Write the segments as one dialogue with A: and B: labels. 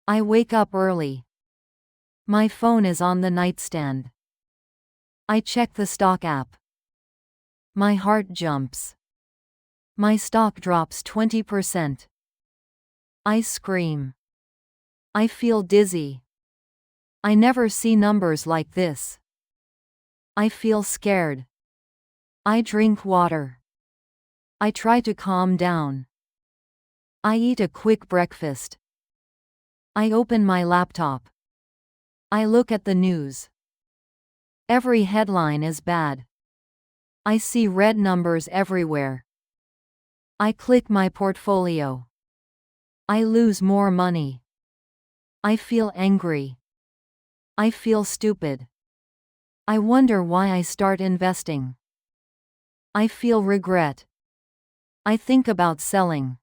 A: I wake up early. My phone is on the nightstand. I check the stock app. My heart jumps. My stock drops 20%. I scream. I feel dizzy. I never see numbers like this. I feel scared. I drink water. I try to calm down. I eat a quick breakfast. I open my laptop. I look at the news. Every headline is bad. I see red numbers everywhere. I click my portfolio. I lose more money. I feel angry. I feel stupid. I wonder why I start investing. I feel regret. I think about selling.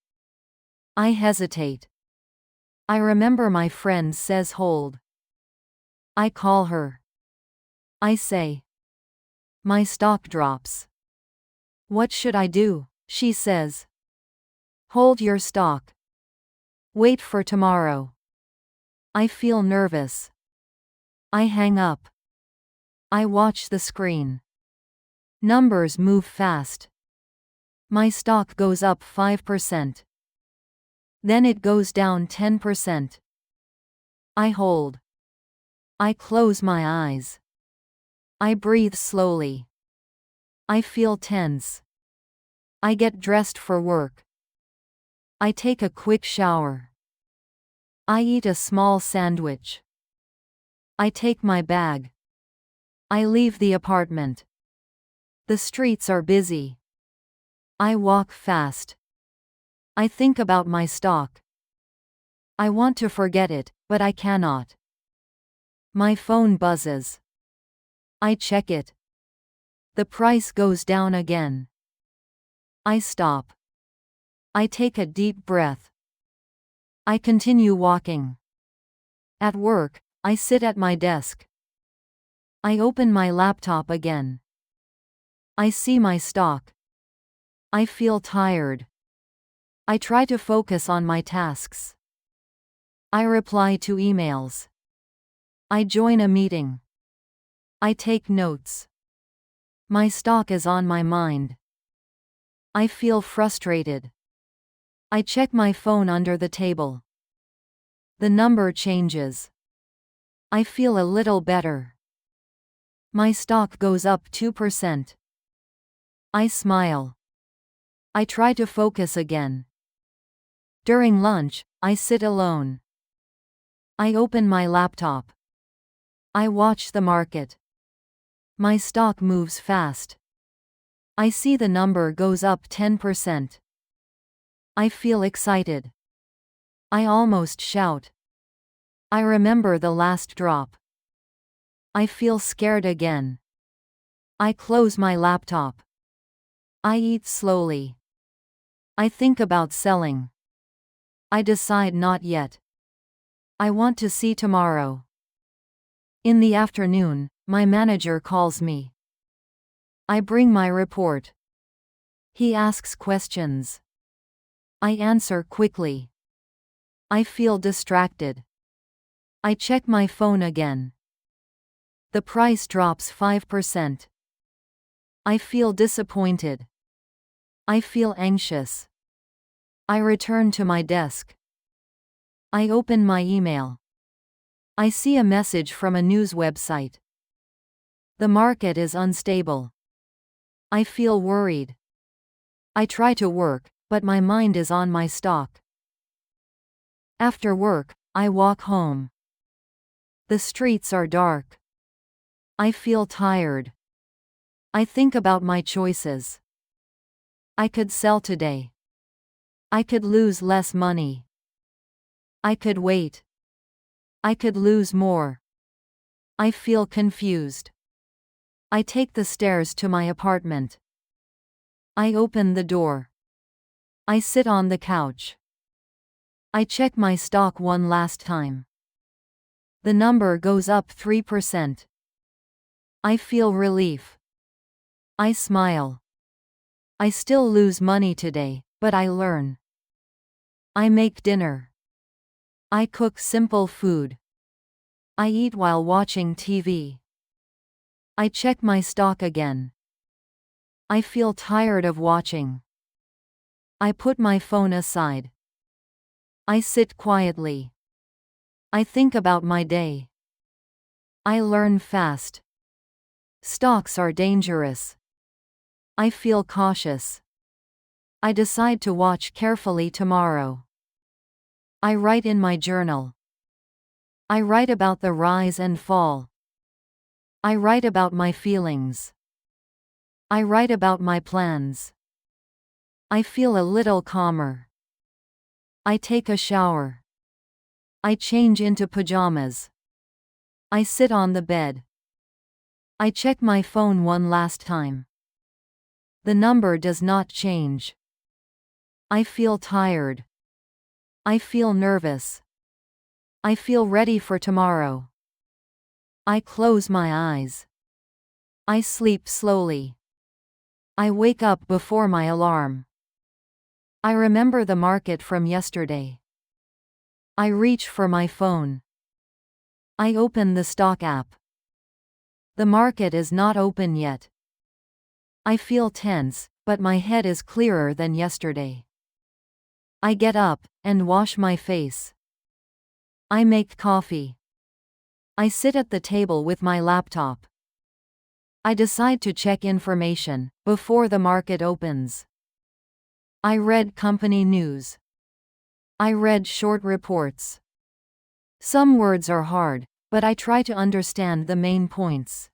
A: I hesitate. I remember my friend says hold. I call her. I say, my stock drops. What should I do? She says, hold your stock. Wait for tomorrow. I feel nervous. I hang up. I watch the screen. Numbers move fast. My stock goes up 5%. Then it goes down 10%. I hold. I close my eyes. I breathe slowly. I feel tense. I get dressed for work. I take a quick shower. I eat a small sandwich. I take my bag. I leave the apartment. The streets are busy. I walk fast. I think about my stock. I want to forget it, but I cannot. My phone buzzes. I check it. The price goes down again. I stop. I take a deep breath. I continue walking. At work, I sit at my desk. I open my laptop again. I see my stock. I feel tired. I try to focus on my tasks. I reply to emails. I join a meeting. I take notes. My stock is on my mind. I feel frustrated. I check my phone under the table. The number changes. I feel a little better. My stock goes up 2%. I smile. I try to focus again. During lunch, I sit alone. I open my laptop. I watch the market. My stock moves fast. I see the number goes up 10%. I feel excited. I almost shout. I remember the last drop. I feel scared again. I close my laptop. I eat slowly. I think about selling. I decide not yet. I want to see tomorrow. In the afternoon, my manager calls me. I bring my report. He asks questions. I answer quickly. I feel distracted. I check my phone again. The price drops 5%. I feel disappointed. I feel anxious. I return to my desk. I open my email. I see a message from a news website. The market is unstable. I feel worried. I try to work, but my mind is on my stock. After work, I walk home. The streets are dark. I feel tired. I think about my choices. I could sell today. I could lose less money. I could wait. I could lose more. I feel confused. I take the stairs to my apartment. I open the door. I sit on the couch. I check my stock one last time. The number goes up 3%. I feel relief. I smile. I still lose money today, but I learn. I make dinner. I cook simple food. I eat while watching TV. I check my stock again. I feel tired of watching. I put my phone aside. I sit quietly. I think about my day. I learn fast. Stocks are dangerous. I feel cautious. I decide to watch carefully tomorrow. I write in my journal. I write about the rise and fall. I write about my feelings. I write about my plans. I feel a little calmer. I take a shower. I change into pajamas. I sit on the bed. I check my phone one last time. The number does not change. I feel tired. I feel nervous. I feel ready for tomorrow. I close my eyes. I sleep slowly. I wake up before my alarm. I remember the market from yesterday. I reach for my phone. I open the stock app. The market is not open yet. I feel tense, but my head is clearer than yesterday. I get up and wash my face. I make coffee. I sit at the table with my laptop. I decide to check information before the market opens. I read company news. I read short reports. Some words are hard, but I try to understand the main points.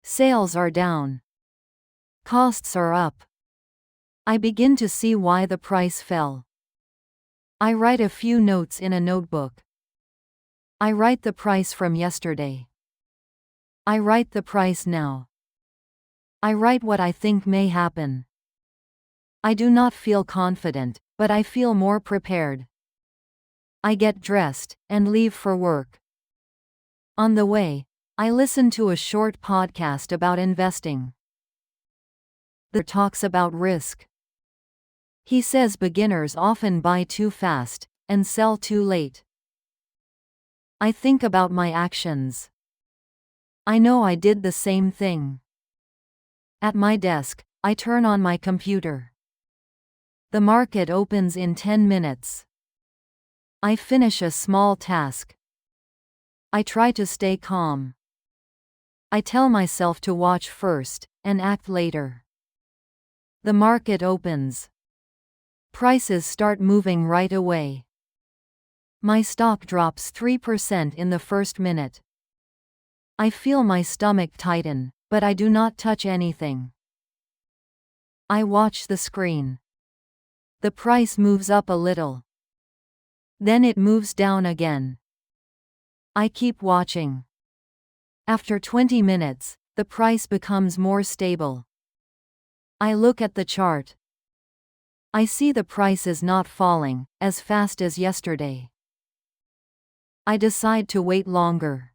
A: Sales are down. Costs are up. I begin to see why the price fell. I write a few notes in a notebook. I write the price from yesterday. I write the price now. I write what I think may happen. I do not feel confident, but I feel more prepared. I get dressed and leave for work. On the way, I listen to a short podcast about investing. The talks about risk. He says beginners often buy too fast and sell too late. I think about my actions. I know I did the same thing. At my desk, I turn on my computer. The market opens in 10 minutes. I finish a small task. I try to stay calm. I tell myself to watch first and act later. The market opens. Prices start moving right away. My stock drops 3% in the first minute. I feel my stomach tighten, but I do not touch anything. I watch the screen. The price moves up a little. Then it moves down again. I keep watching. After 20 minutes, the price becomes more stable. I look at the chart. I see the price is not falling as fast as yesterday. I decide to wait longer.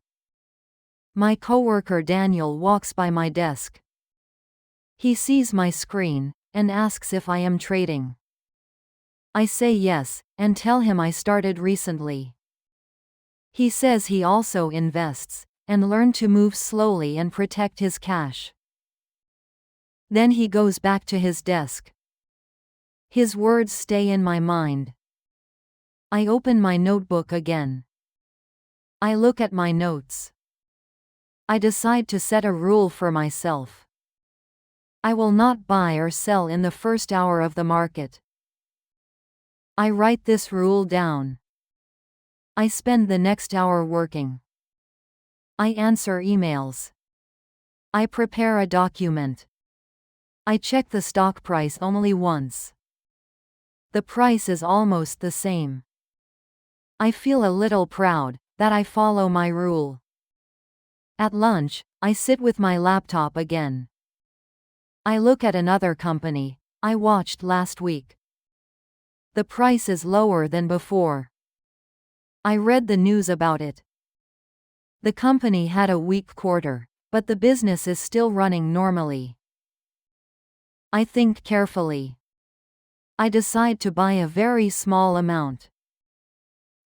A: My coworker Daniel walks by my desk. He sees my screen and asks if I am trading. I say yes and tell him I started recently. He says he also invests and learned to move slowly and protect his cash. Then he goes back to his desk. His words stay in my mind. I open my notebook again. I look at my notes. I decide to set a rule for myself. I will not buy or sell in the first hour of the market. I write this rule down. I spend the next hour working. I answer emails. I prepare a document. I check the stock price only once. The price is almost the same. I feel a little proud that I follow my rule. At lunch, I sit with my laptop again. I look at another company I watched last week. The price is lower than before. I read the news about it. The company had a weak quarter, but the business is still running normally. I think carefully. I decide to buy a very small amount.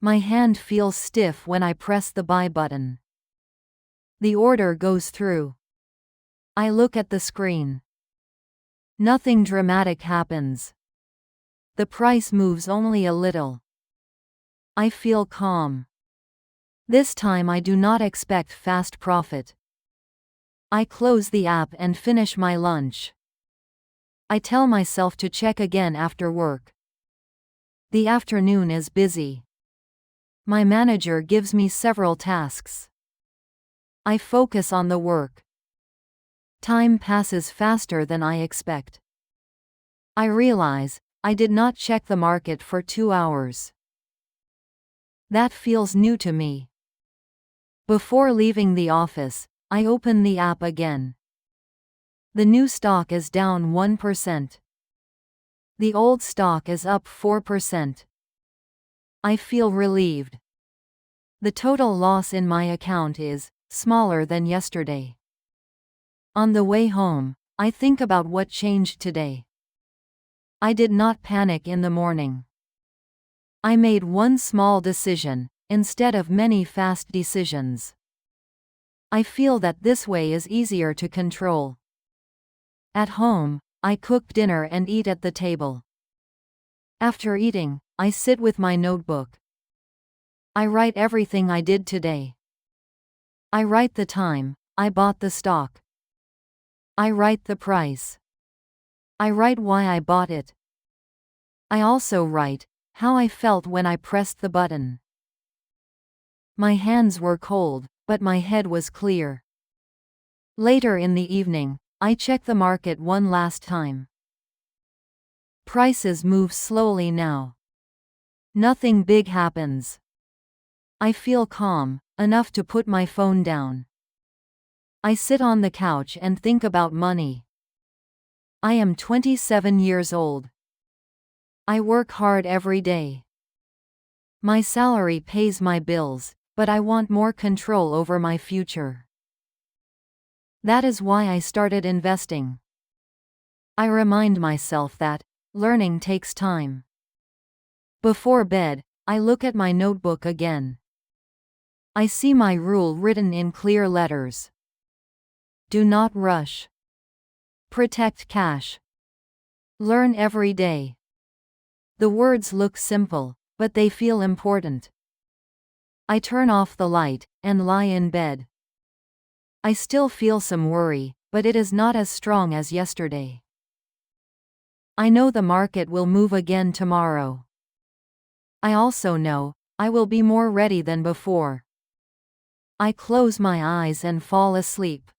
A: My hand feels stiff when I press the buy button. The order goes through. I look at the screen. Nothing dramatic happens. The price moves only a little. I feel calm. This time I do not expect fast profit. I close the app and finish my lunch. I tell myself to check again after work. The afternoon is busy. My manager gives me several tasks. I focus on the work. Time passes faster than I expect. I realize I did not check the market for 2 hours. That feels new to me. Before leaving the office, I open the app again. The new stock is down 1%. The old stock is up 4%. I feel relieved. The total loss in my account is smaller than yesterday. On the way home, I think about what changed today. I did not panic in the morning. I made one small decision, instead of many fast decisions. I feel that this way is easier to control. At home, I cook dinner and eat at the table. After eating, I sit with my notebook. I write everything I did today. I write the time I bought the stock. I write the price. I write why I bought it. I also write how I felt when I pressed the button. My hands were cold, but my head was clear. Later in the evening, I check the market one last time. Prices move slowly now. Nothing big happens. I feel calm enough to put my phone down. I sit on the couch and think about money. I am 27 years old. I work hard every day. My salary pays my bills, but I want more control over my future. That is why I started investing. I remind myself that learning takes time. Before bed, I look at my notebook again. I see my rule written in clear letters. Do not rush. Protect cash. Learn every day. The words look simple, but they feel important. I turn off the light and lie in bed. I still feel some worry, but it is not as strong as yesterday. I know the market will move again tomorrow. I also know I will be more ready than before. I close my eyes and fall asleep.